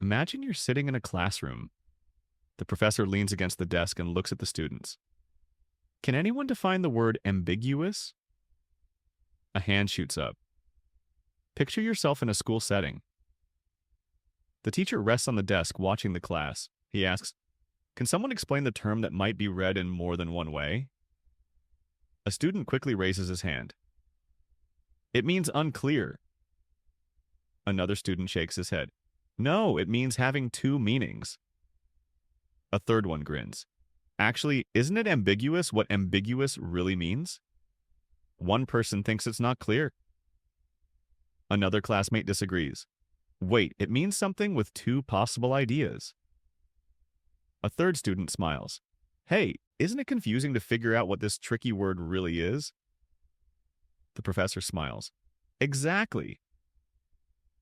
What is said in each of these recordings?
Imagine you're sitting in a classroom. The professor leans against the desk and looks at the students. Can anyone define the word ambiguous? A hand shoots up. Picture yourself in a school setting. The teacher rests on the desk watching the class. He asks, can someone explain the term that might be read in more than one way? A student quickly raises his hand. It means unclear. Another student shakes his head. No, it means having two meanings. A third one grins. Actually, isn't it ambiguous what ambiguous really means? One person thinks it's not clear. Another classmate disagrees. Wait, it means something with two possible ideas. A third student smiles. Hey, isn't it confusing to figure out what this tricky word really is? The professor smiles. Exactly.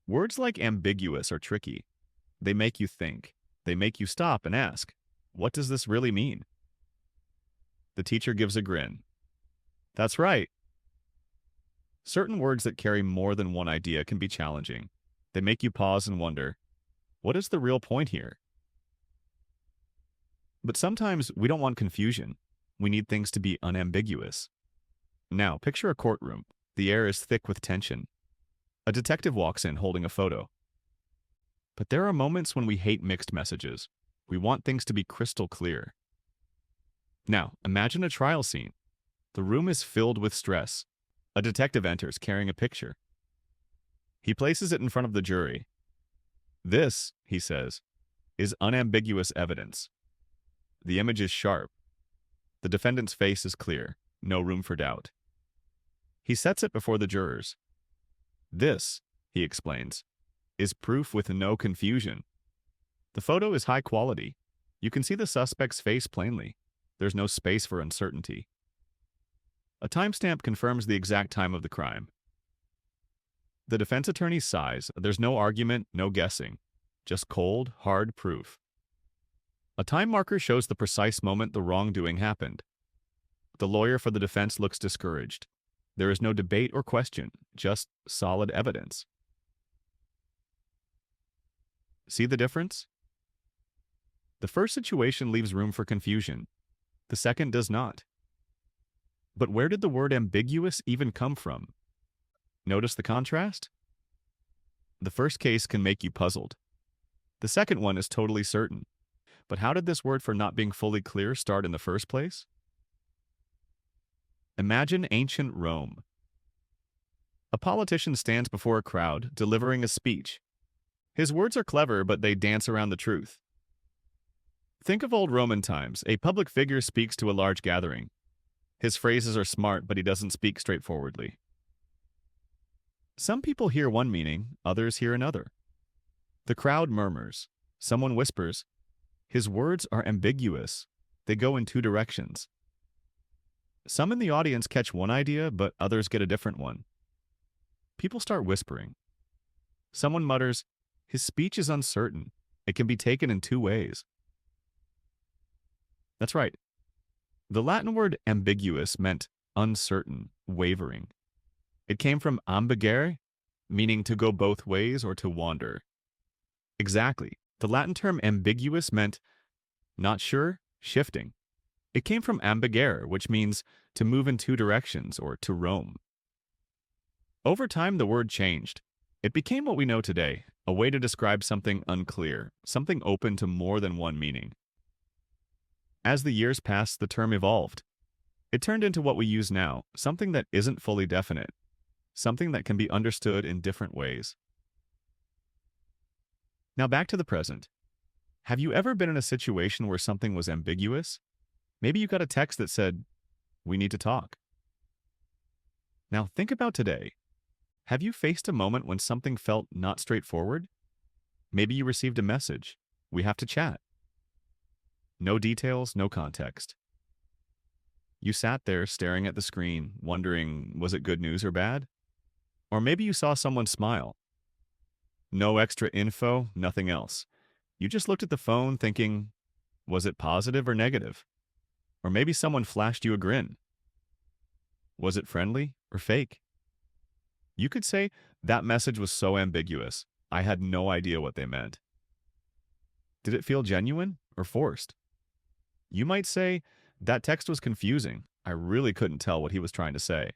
Words like ambiguous are tricky. They make you think. They make you stop and ask, what does this really mean? The teacher gives a grin. That's right. Certain words that carry more than one idea can be challenging. They make you pause and wonder, what is the real point here? But sometimes we don't want confusion. We need things to be unambiguous. Now, picture a courtroom. The air is thick with tension. A detective walks in holding a photo. But there are moments when we hate mixed messages. We want things to be crystal clear. Now, imagine a trial scene. The room is filled with stress. A detective enters carrying a picture. He places it in front of the jury. This, he says, is unambiguous evidence. The image is sharp. The defendant's face is clear. No room for doubt. He sets it before the jurors. This, he explains, is proof with no confusion. The photo is high quality. You can see the suspect's face plainly. There's no space for uncertainty. A timestamp confirms the exact time of the crime. The defense attorney sighs. There's no argument, no guessing. Just cold, hard proof. A time marker shows the precise moment the wrongdoing happened. The lawyer for the defense looks discouraged. There is no debate or question, just solid evidence. See the difference? The first situation leaves room for confusion. The second does not. But where did the word ambiguous even come from? Notice the contrast? The first case can make you puzzled. The second one is totally certain. But how did this word for not being fully clear start in the first place? Imagine ancient Rome. A politician stands before a crowd, delivering a speech. His words are clever, but they dance around the truth. Think of old Roman times. A public figure speaks to a large gathering. His phrases are smart, but he doesn't speak straightforwardly. Some people hear one meaning, others hear another. The crowd murmurs. Someone whispers, his words are ambiguous. They go in two directions. Some in the audience catch one idea, but others get a different one. People start whispering. Someone mutters, his speech is uncertain. It can be taken in two ways. That's right. The Latin word ambiguous meant uncertain, wavering. It came from ambigere, meaning to go both ways or to wander. Exactly. The Latin term ambiguous meant not sure, shifting. It came from ambigere, which means to move in two directions or to roam. Over time, the word changed. It became what we know today, a way to describe something unclear, something open to more than one meaning. As the years passed, the term evolved. It turned into what we use now, something that isn't fully definite, something that can be understood in different ways. Now back to the present. Have you ever been in a situation where something was ambiguous? Maybe you got a text that said, we need to talk. Now think about today. Have you faced a moment when something felt not straightforward? Maybe you received a message, we have to chat. No details, no context. You sat there staring at the screen, wondering, was it good news or bad? Or maybe you saw someone smile. No extra info, nothing else. You just looked at the phone thinking, was it positive or negative? Or maybe someone flashed you a grin. Was it friendly or fake? You could say, that message was so ambiguous, I had no idea what they meant. Did it feel genuine or forced? You might say, that text was confusing. I really couldn't tell what he was trying to say.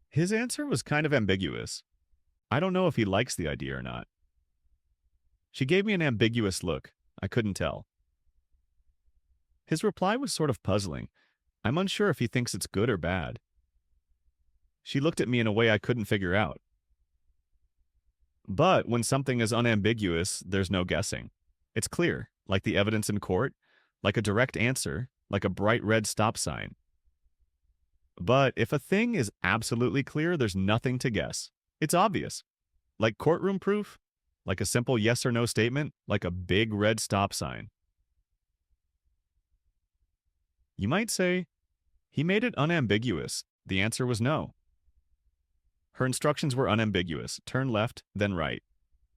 His answer was kind of ambiguous. I don't know if he likes the idea or not. She gave me an ambiguous look. I couldn't tell. His reply was sort of puzzling. I'm unsure if he thinks it's good or bad. She looked at me in a way I couldn't figure out. But when something is unambiguous, there's no guessing. It's clear, like the evidence in court, like a direct answer, like a bright red stop sign. But if a thing is absolutely clear, there's nothing to guess. It's obvious. Like courtroom proof, like a simple yes or no statement, like a big red stop sign. You might say, he made it unambiguous. The answer was no. Her instructions were unambiguous. Turn left, then right.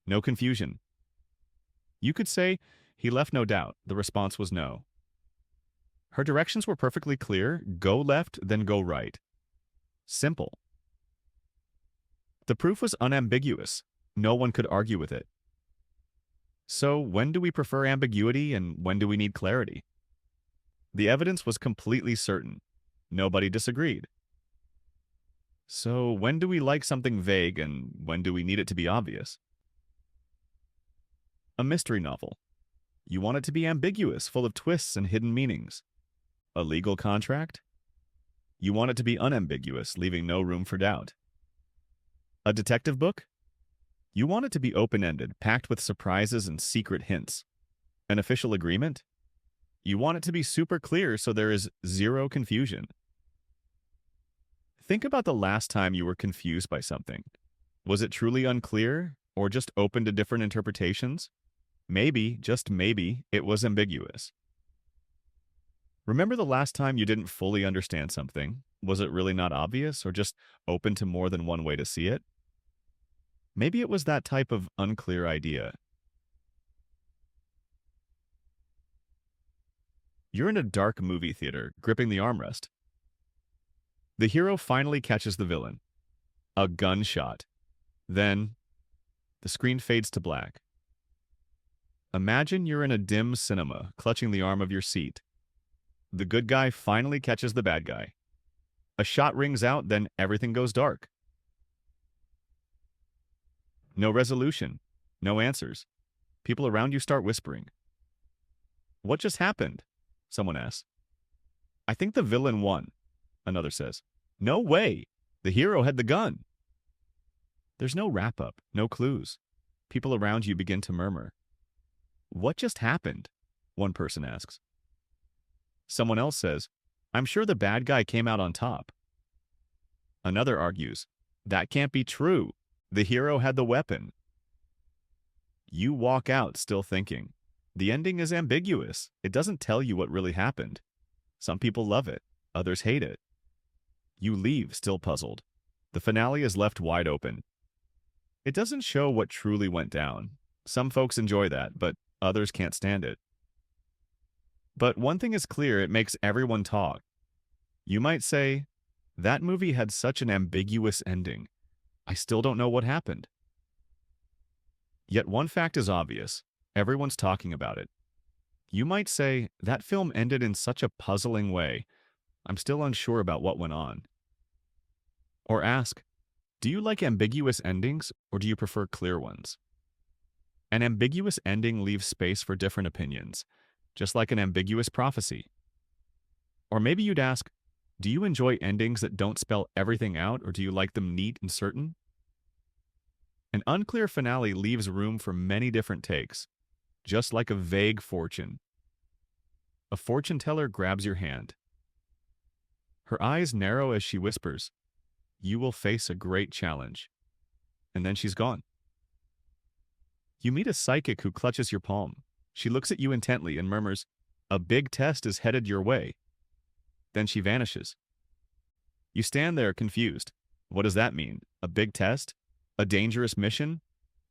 No confusion. You could say, he left no doubt. The response was no. Her directions were perfectly clear. Go left, then go right. Simple. The proof was unambiguous. No one could argue with it. So when do we prefer ambiguity and when do we need clarity? The evidence was completely certain. Nobody disagreed. So when do we like something vague and when do we need it to be obvious? A mystery novel. You want it to be ambiguous, full of twists and hidden meanings. A legal contract? You want it to be unambiguous, leaving no room for doubt. A detective book? You want it to be open-ended, packed with surprises and secret hints. An official agreement? You want it to be super clear so there is zero confusion. Think about the last time you were confused by something. Was it truly unclear or just open to different interpretations? Maybe, just maybe, it was ambiguous. Remember the last time you didn't fully understand something? Was it really not obvious or just open to more than one way to see it? Maybe it was that type of unclear idea. You're in a dark movie theater, gripping the armrest. The hero finally catches the villain. A gunshot. Then, the screen fades to black. Imagine you're in a dim cinema, clutching the arm of your seat. The good guy finally catches the bad guy. A shot rings out, then everything goes dark. No resolution. No answers. People around you start whispering. What just happened? Someone asks. I think the villain won. Another says, no way! The hero had the gun! There's no wrap-up, no clues. People around you begin to murmur. What just happened? One person asks. Someone else says, I'm sure the bad guy came out on top. Another argues, that can't be true. The hero had the weapon. You walk out still thinking. The ending is ambiguous. It doesn't tell you what really happened. Some people love it, others hate it. You leave still puzzled. The finale is left wide open. It doesn't show what truly went down. Some folks enjoy that, but others can't stand it. But one thing is clear, it makes everyone talk. You might say, that movie had such an ambiguous ending. I still don't know what happened. Yet one fact is obvious. Everyone's talking about it. You might say, that film ended in such a puzzling way. I'm still unsure about what went on. Or ask, do you like ambiguous endings or do you prefer clear ones? An ambiguous ending leaves space for different opinions, just like an ambiguous prophecy. Or maybe you'd ask, do you enjoy endings that don't spell everything out or do you like them neat and certain? An unclear finale leaves room for many different takes, just like a vague fortune. A fortune teller grabs your hand. Her eyes narrow as she whispers, you will face a great challenge. And then she's gone. You meet a psychic who clutches your palm. She looks at you intently and murmurs, a big test is headed your way. Then she vanishes. You stand there confused. What does that mean? A big test? A dangerous mission?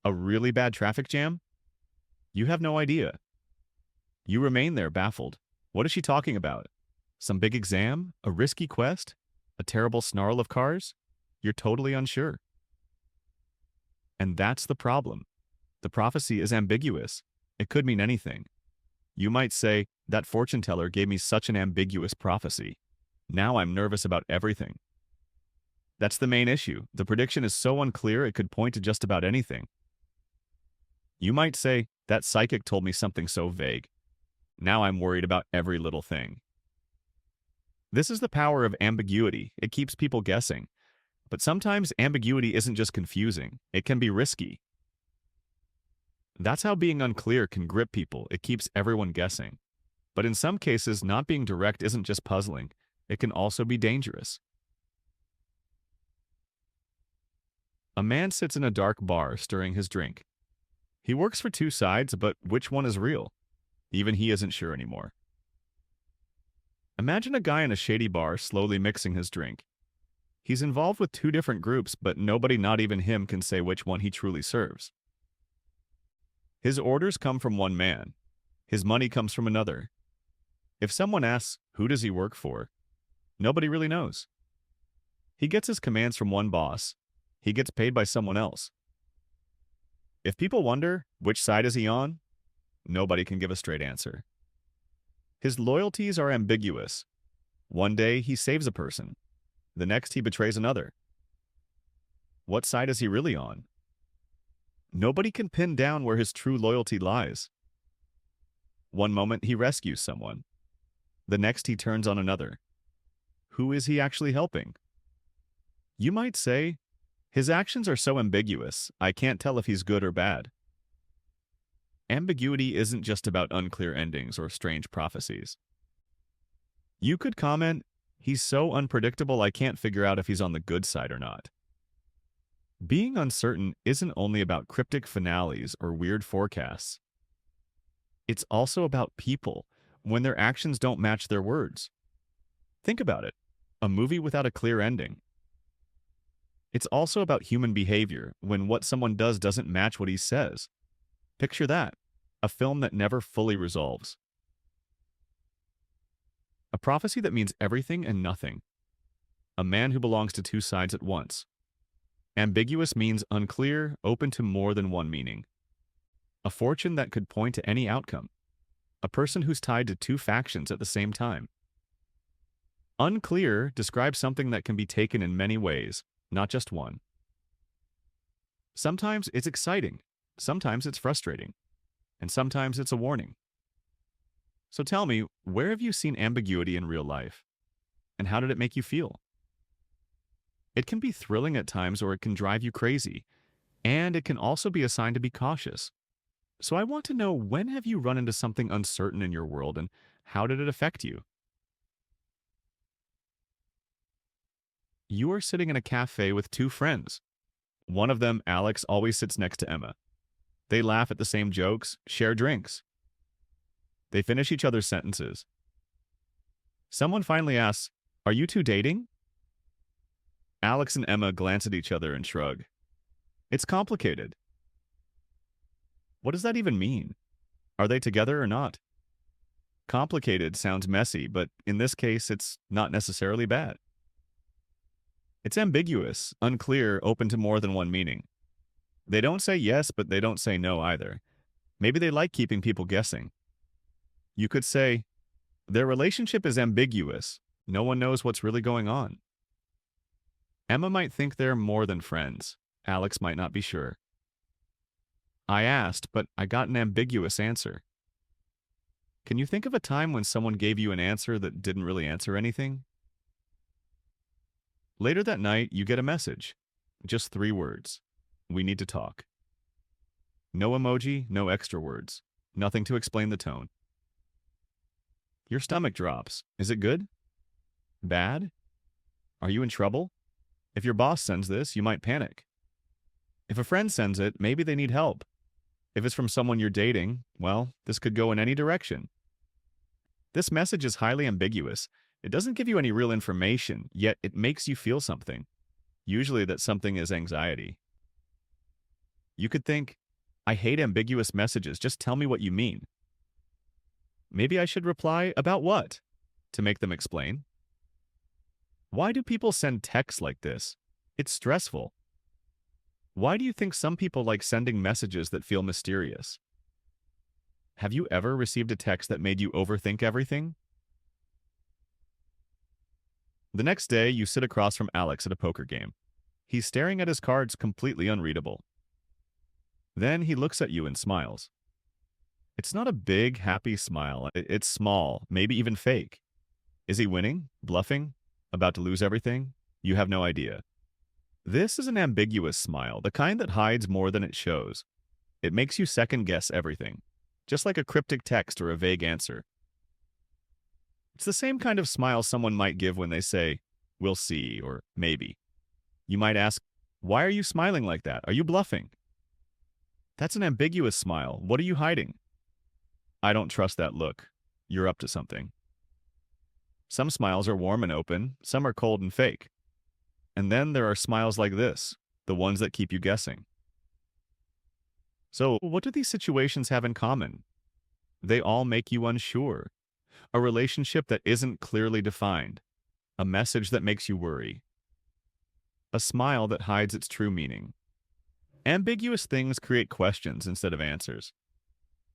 A really bad traffic jam? You have no idea. You remain there baffled. What is she talking about? Some big exam? A risky quest? A terrible snarl of cars? You're totally unsure. And that's the problem. The prophecy is ambiguous. It could mean anything. You might say, that fortune teller gave me such an ambiguous prophecy. Now I'm nervous about everything. That's the main issue. The prediction is so unclear it could point to just about anything. You might say, that psychic told me something so vague. Now I'm worried about every little thing. This is the power of ambiguity. It keeps people guessing. But sometimes ambiguity isn't just confusing. It can be risky. That's how being unclear can grip people. It keeps everyone guessing. But in some cases, not being direct isn't just puzzling. It can also be dangerous. A man sits in a dark bar stirring his drink. He works for two sides, but which one is real? Even he isn't sure anymore. Imagine a guy in a shady bar slowly mixing his drink. He's involved with two different groups, but nobody, not even him, can say which one he truly serves. His orders come from one man. His money comes from another. If someone asks, who does he work for? Nobody really knows. He gets his commands from one boss. He gets paid by someone else. If people wonder, which side is he on? Nobody can give a straight answer. His loyalties are ambiguous. One day he saves a person. The next he betrays another. What side is he really on? Nobody can pin down where his true loyalty lies. One moment he rescues someone. The next he turns on another. Who is he actually helping? You might say, his actions are so ambiguous, I can't tell if he's good or bad. Ambiguity isn't just about unclear endings or strange prophecies. You could comment, he's so unpredictable I can't figure out if he's on the good side or not. Being uncertain isn't only about cryptic finales or weird forecasts. It's also about people when their actions don't match their words. Think about it, a movie without a clear ending. It's also about human behavior when what someone does doesn't match what he says. Picture that, a film that never fully resolves. A prophecy that means everything and nothing. A man who belongs to two sides at once. Ambiguous means unclear, open to more than one meaning. A fortune that could point to any outcome. A person who's tied to two factions at the same time. Unclear describes something that can be taken in many ways, not just one. Sometimes it's exciting, sometimes it's frustrating, and sometimes it's a warning. So tell me, where have you seen ambiguity in real life? And how did it make you feel? It can be thrilling at times or it can drive you crazy. And it can also be a sign to be cautious. So I want to know, when have you run into something uncertain in your world and how did it affect you? You are sitting in a cafe with two friends. One of them, Alex, always sits next to Emma. They laugh at the same jokes, share drinks. They finish each other's sentences. Someone finally asks, "Are you two dating?" Alex and Emma glance at each other and shrug. It's complicated. What does that even mean? Are they together or not? Complicated sounds messy, but in this case, it's not necessarily bad. It's ambiguous, unclear, open to more than one meaning. They don't say yes, but they don't say no either. Maybe they like keeping people guessing. You could say, their relationship is ambiguous. No one knows what's really going on. Emma might think they're more than friends. Alex might not be sure. I asked, but I got an ambiguous answer. Can you think of a time when someone gave you an answer that didn't really answer anything? Later that night, you get a message. Just 3 words. We need to talk. No emoji, no extra words. Nothing to explain the tone. Your stomach drops. Is it good? Bad? Are you in trouble? If your boss sends this, you might panic. If a friend sends it, maybe they need help. If it's from someone you're dating, well, this could go in any direction. This message is highly ambiguous. It doesn't give you any real information, yet it makes you feel something. Usually that something is anxiety. You could think, I hate ambiguous messages, just tell me what you mean. Maybe I should reply, about what? To make them explain. Why do people send texts like this? It's stressful. Why do you think some people like sending messages that feel mysterious? Have you ever received a text that made you overthink everything? The next day, you sit across from Alex at a poker game. He's staring at his cards completely unreadable. Then he looks at you and smiles. It's not a big, happy smile. It's small, maybe even fake. Is he winning? Bluffing? About to lose everything? You have no idea. This is an ambiguous smile, the kind that hides more than it shows. It makes you second-guess everything, just like a cryptic text or a vague answer. It's the same kind of smile someone might give when they say, "We'll see," or "maybe." You might ask, "Why are you smiling like that? Are you bluffing?" That's an ambiguous smile. What are you hiding? "I don't trust that look. You're up to something." Some smiles are warm and open, some are cold and fake. And then there are smiles like this, the ones that keep you guessing. So, what do these situations have in common? They all make you unsure. A relationship that isn't clearly defined. A message that makes you worry. A smile that hides its true meaning. Ambiguous things create questions instead of answers.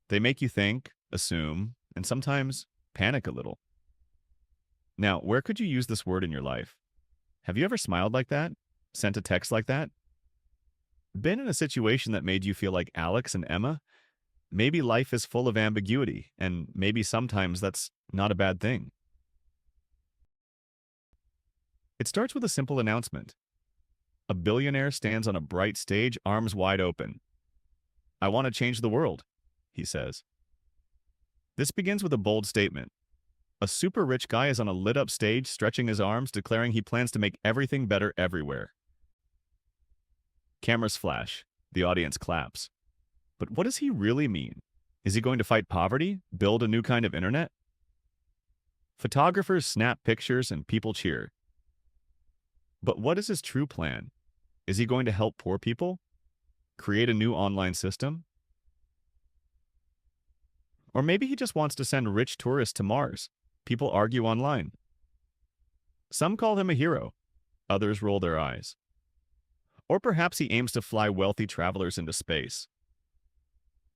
They make you think, assume, and sometimes panic a little. Now, where could you use this word in your life? Have you ever smiled like that? Sent a text like that? Been in a situation that made you feel like Alex and Emma? Maybe life is full of ambiguity, and maybe sometimes that's not a bad thing. It starts with a simple announcement. A billionaire stands on a bright stage, arms wide open. "I want to change the world," he says. This begins with a bold statement. A super rich guy is on a lit up stage, stretching his arms, declaring he plans to make everything better everywhere. Cameras flash. The audience claps. But what does he really mean? Is he going to fight poverty? Build a new kind of internet? Photographers snap pictures and people cheer. But what is his true plan? Is he going to help poor people? Create a new online system? Or maybe he just wants to send rich tourists to Mars. People argue online. Some call him a hero. Others roll their eyes. Or perhaps he aims to fly wealthy travelers into space.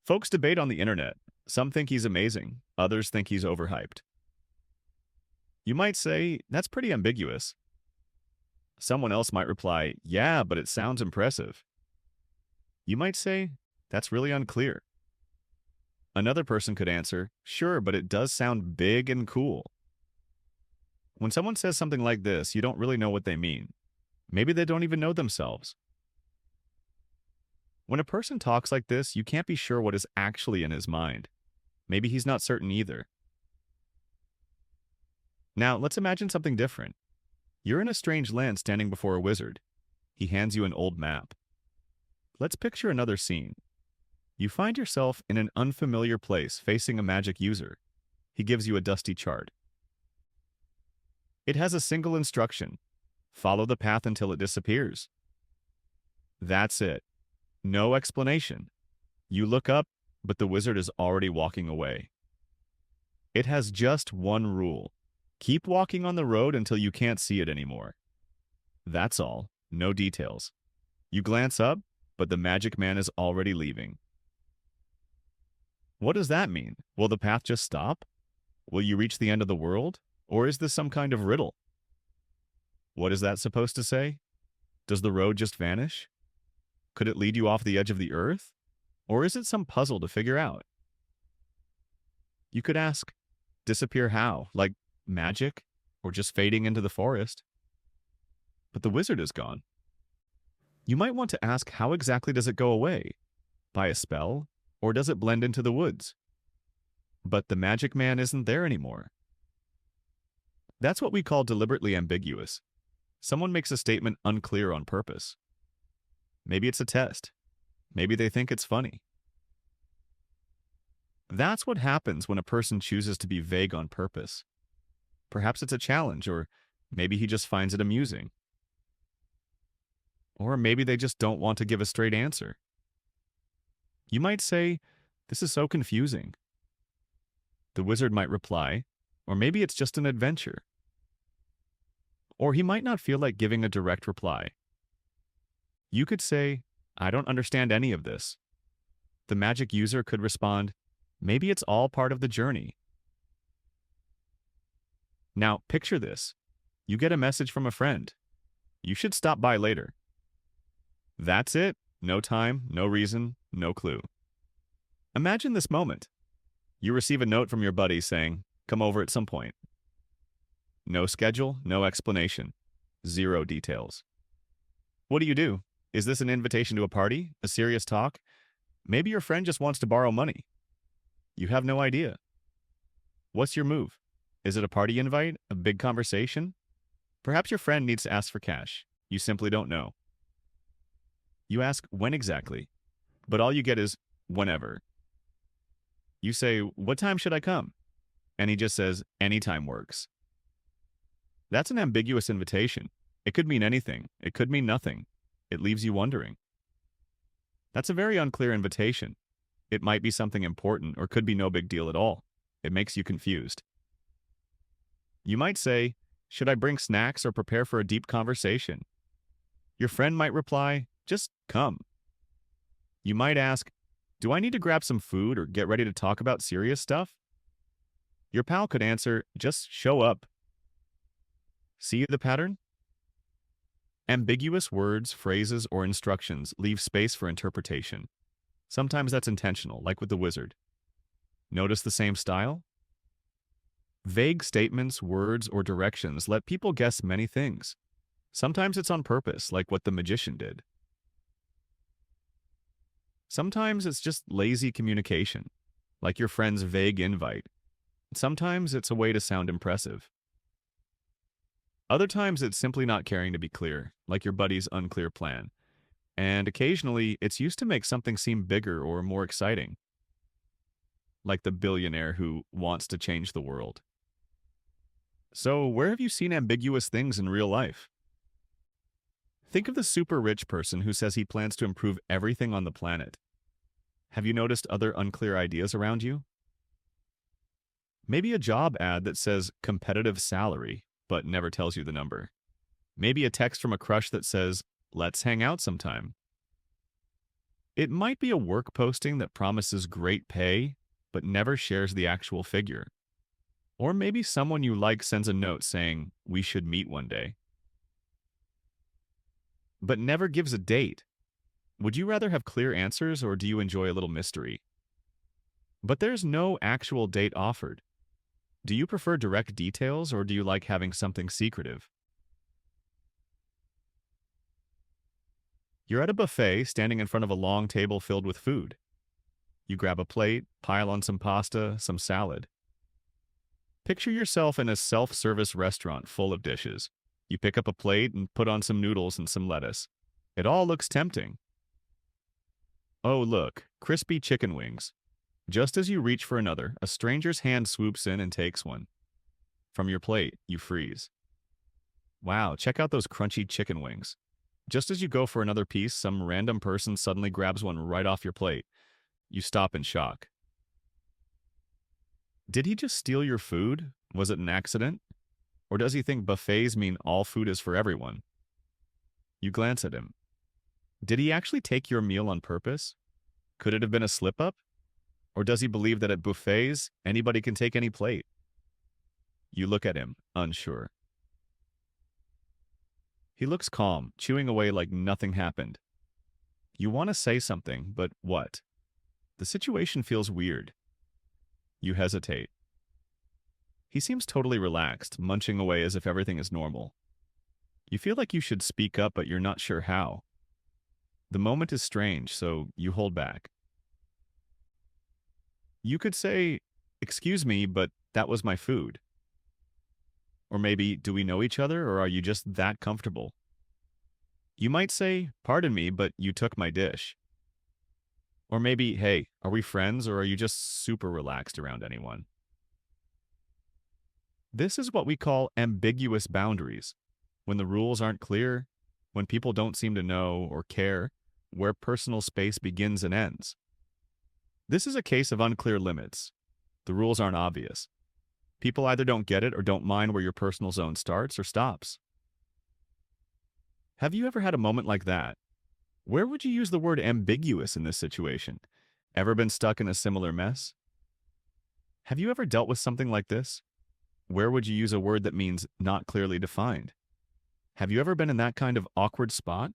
Folks debate on the internet. Some think he's amazing. Others think he's overhyped. You might say, that's pretty ambiguous. Someone else might reply, yeah, but it sounds impressive. You might say, that's really unclear. Another person could answer, sure, but it does sound big and cool. When someone says something like this, you don't really know what they mean. Maybe they don't even know themselves. When a person talks like this, you can't be sure what is actually in his mind. Maybe he's not certain either. Now, let's imagine something different. You're in a strange land standing before a wizard. He hands you an old map. Let's picture another scene. You find yourself in an unfamiliar place facing a magic user. He gives you a dusty chart. It has a single instruction. Follow the path until it disappears. That's it. No explanation. You look up, but the wizard is already walking away. It has just one rule. Keep walking on the road until you can't see it anymore. That's all. No details. You glance up, but the magic man is already leaving. What does that mean? Will the path just stop? Will you reach the end of the world? Or is this some kind of riddle? What is that supposed to say? Does the road just vanish? Could it lead you off the edge of the earth? Or is it some puzzle to figure out? You could ask, disappear how? Like magic? Or just fading into the forest? But the wizard is gone. You might want to ask, how exactly does it go away? By a spell? Or does it blend into the woods? But the magic man isn't there anymore. That's what we call deliberately ambiguous. Someone makes a statement unclear on purpose. Maybe it's a test. Maybe they think it's funny. That's what happens when a person chooses to be vague on purpose. Perhaps it's a challenge, or maybe he just finds it amusing. Or maybe they just don't want to give a straight answer. You might say, this is so confusing. The wizard might reply, or maybe it's just an adventure. Or he might not feel like giving a direct reply. You could say, I don't understand any of this. The magic user could respond, maybe it's all part of the journey. Now, picture this. You get a message from a friend. You should stop by later. That's it. No time, no reason, no clue. Imagine this moment. You receive a note from your buddy saying, come over at some point. No schedule, no explanation. Zero details. What do you do? Is this an invitation to a party? A serious talk? Maybe your friend just wants to borrow money. You have no idea. What's your move? Is it a party invite? A big conversation? Perhaps your friend needs to ask for cash. You simply don't know. You ask when exactly, but all you get is whenever. You say, what time should I come? And he just says, anytime works. That's an ambiguous invitation. It could mean anything. It could mean nothing. It leaves you wondering. That's a very unclear invitation. It might be something important or could be no big deal at all. It makes you confused. You might say, should I bring snacks or prepare for a deep conversation? Your friend might reply, just come. You might ask, do I need to grab some food or get ready to talk about serious stuff? Your pal could answer, just show up. See the pattern? Ambiguous words, phrases, or instructions leave space for interpretation. Sometimes that's intentional, like with the wizard. Notice the same style? Vague statements, words, or directions let people guess many things. Sometimes it's on purpose, like what the magician did. Sometimes it's just lazy communication, like your friend's vague invite. Sometimes it's a way to sound impressive. Other times it's simply not caring to be clear, like your buddy's unclear plan. And occasionally it's used to make something seem bigger or more exciting, like the billionaire who wants to change the world. So, where have you seen ambiguous things in real life? Think of the super rich person who says he plans to improve everything on the planet. Have you noticed other unclear ideas around you? Maybe a job ad that says competitive salary, but never tells you the number. Maybe a text from a crush that says, let's hang out sometime. It might be a work posting that promises great pay, but never shares the actual figure. Or maybe someone you like sends a note saying, we should meet one day, but never gives a date. Would you rather have clear answers or do you enjoy a little mystery? But there's no actual date offered. Do you prefer direct details or do you like having something secretive? You're at a buffet standing in front of a long table filled with food. You grab a plate, pile on some pasta, some salad. Picture yourself in a self-service restaurant full of dishes. You pick up a plate and put on some noodles and some lettuce. It all looks tempting. Oh, look, crispy chicken wings. Just as you reach for another, a stranger's hand swoops in and takes one. From your plate, you freeze. Wow, check out those crunchy chicken wings. Just as you go for another piece, some random person suddenly grabs one right off your plate. You stop in shock. Did he just steal your food? Was it an accident? Or does he think buffets mean all food is for everyone? You glance at him. Did he actually take your meal on purpose? Could it have been a slip-up? Or does he believe that at buffets, anybody can take any plate? You look at him, unsure. He looks calm, chewing away like nothing happened. You want to say something, but what? The situation feels weird. You hesitate. He seems totally relaxed, munching away as if everything is normal. You feel like you should speak up, but you're not sure how. The moment is strange, so you hold back. You could say, excuse me, but that was my food. Or maybe, do we know each other, or are you just that comfortable? You might say, pardon me, but you took my dish. Or maybe, hey, are we friends, or are you just super relaxed around anyone? This is what we call ambiguous boundaries. When the rules aren't clear, when people don't seem to know or care where personal space begins and ends. This is a case of unclear limits. The rules aren't obvious. People either don't get it or don't mind where your personal zone starts or stops. Have you ever had a moment like that? Where would you use the word ambiguous in this situation? Ever been stuck in a similar mess? Have you ever dealt with something like this? Where would you use a word that means not clearly defined? Have you ever been in that kind of awkward spot?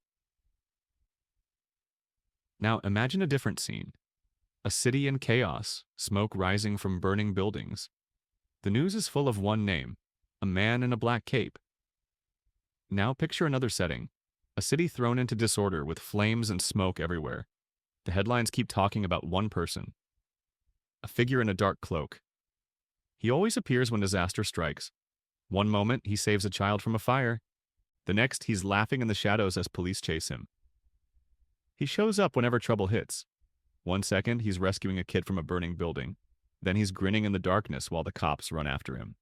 Now imagine a different scene. A city in chaos, smoke rising from burning buildings. The news is full of one name, a man in a black cape. Now picture another setting. A city thrown into disorder with flames and smoke everywhere. The headlines keep talking about one person. A figure in a dark cloak. He always appears when disaster strikes. One moment, he saves a child from a fire. The next, he's laughing in the shadows as police chase him. He shows up whenever trouble hits. One second, he's rescuing a kid from a burning building. Then he's grinning in the darkness while the cops run after him.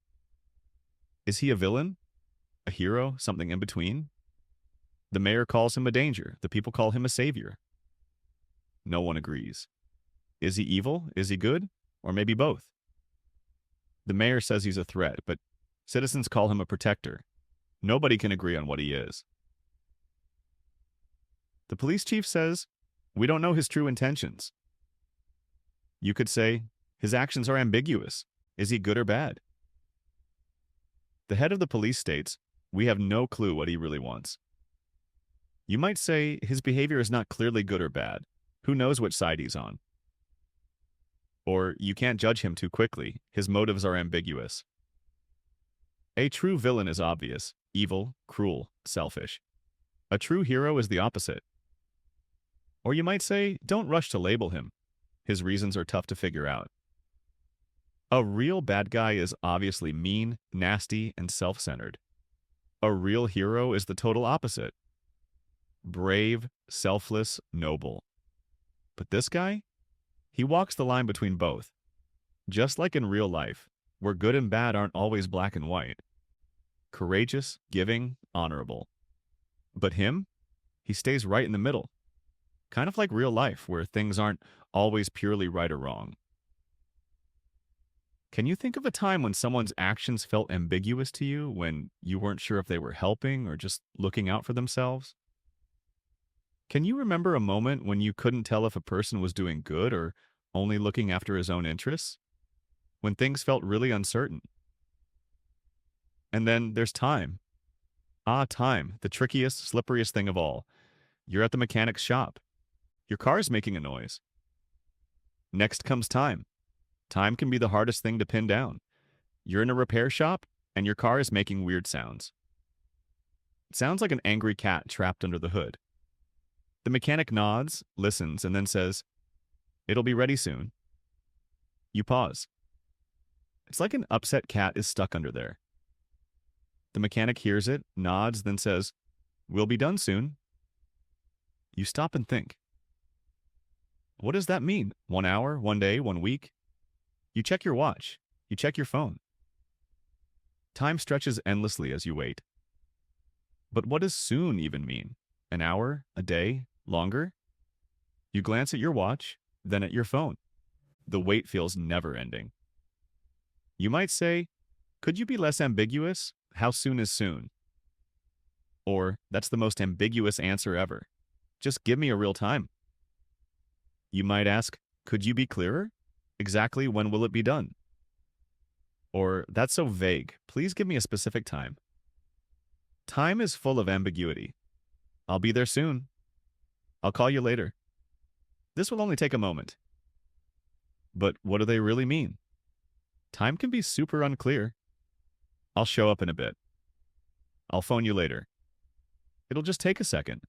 Is he a villain? A hero? Something in between? The mayor calls him a danger. The people call him a savior. No one agrees. Is he evil? Is he good? Or maybe both? The mayor says he's a threat, but citizens call him a protector. Nobody can agree on what he is. The police chief says, we don't know his true intentions. You could say, his actions are ambiguous. Is he good or bad? The head of the police states, we have no clue what he really wants. You might say, his behavior is not clearly good or bad. Who knows which side he's on? Or, you can't judge him too quickly. His motives are ambiguous. A true villain is obvious, evil, cruel, selfish. A true hero is the opposite. Or you might say, don't rush to label him. His reasons are tough to figure out. A real bad guy is obviously mean, nasty, and self-centered. A real hero is the total opposite. Brave, selfless, noble. But this guy? He walks the line between both. Just like in real life, where good and bad aren't always black and white. Courageous, giving, honorable. But him? He stays right in the middle. Kind of like real life, where things aren't always purely right or wrong. Can you think of a time when someone's actions felt ambiguous to you, when you weren't sure if they were helping or just looking out for themselves? Can you remember a moment when you couldn't tell if a person was doing good or only looking after his own interests? When things felt really uncertain? And then there's time. Time, the trickiest, slipperiest thing of all. You're at the mechanic's shop. Your car's making a noise. Next comes time. Time can be the hardest thing to pin down. You're in a repair shop, and your car is making weird sounds. It sounds like an angry cat trapped under the hood. The mechanic nods, listens, and then says, "It'll be ready soon." You pause. It's like an upset cat is stuck under there. The mechanic hears it, nods, then says, "We'll be done soon." You stop and think. What does that mean? 1 hour, 1 day, 1 week? You check your watch. You check your phone. Time stretches endlessly as you wait. But what does soon even mean? An hour? A day? Longer? You glance at your watch, then at your phone. The wait feels never-ending. You might say, could you be less ambiguous? How soon is soon? Or, that's the most ambiguous answer ever. Just give me a real time. You might ask, could you be clearer? Exactly when will it be done? Or, that's so vague. Please give me a specific time. Time is full of ambiguity. I'll be there soon. I'll call you later. This will only take a moment. But what do they really mean? Time can be super unclear. I'll show up in a bit. I'll phone you later. It'll just take a second.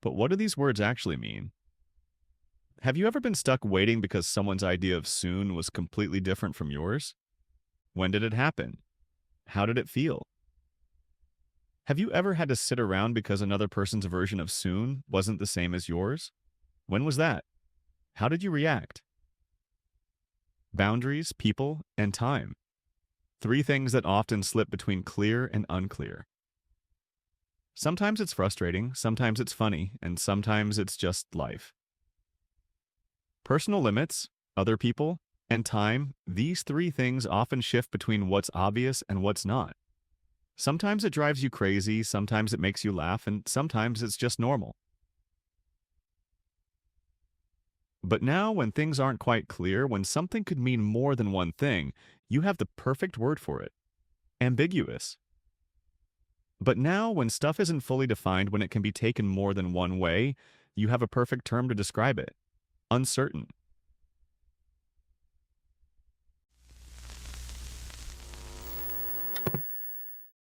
But what do these words actually mean? Have you ever been stuck waiting because someone's idea of soon was completely different from yours? When did it happen? How did it feel? Have you ever had to sit around because another person's version of soon wasn't the same as yours? When was that? How did you react? Boundaries, people, and time. 3 things that often slip between clear and unclear. Sometimes it's frustrating, sometimes it's funny, and sometimes it's just life. Personal limits, other people, and time, these 3 things often shift between what's obvious and what's not. Sometimes it drives you crazy, sometimes it makes you laugh, and sometimes it's just normal. But now, when things aren't quite clear, when something could mean more than one thing, you have the perfect word for it: ambiguous. But now, when stuff isn't fully defined, when it can be taken more than one way, you have a perfect term to describe it: uncertain.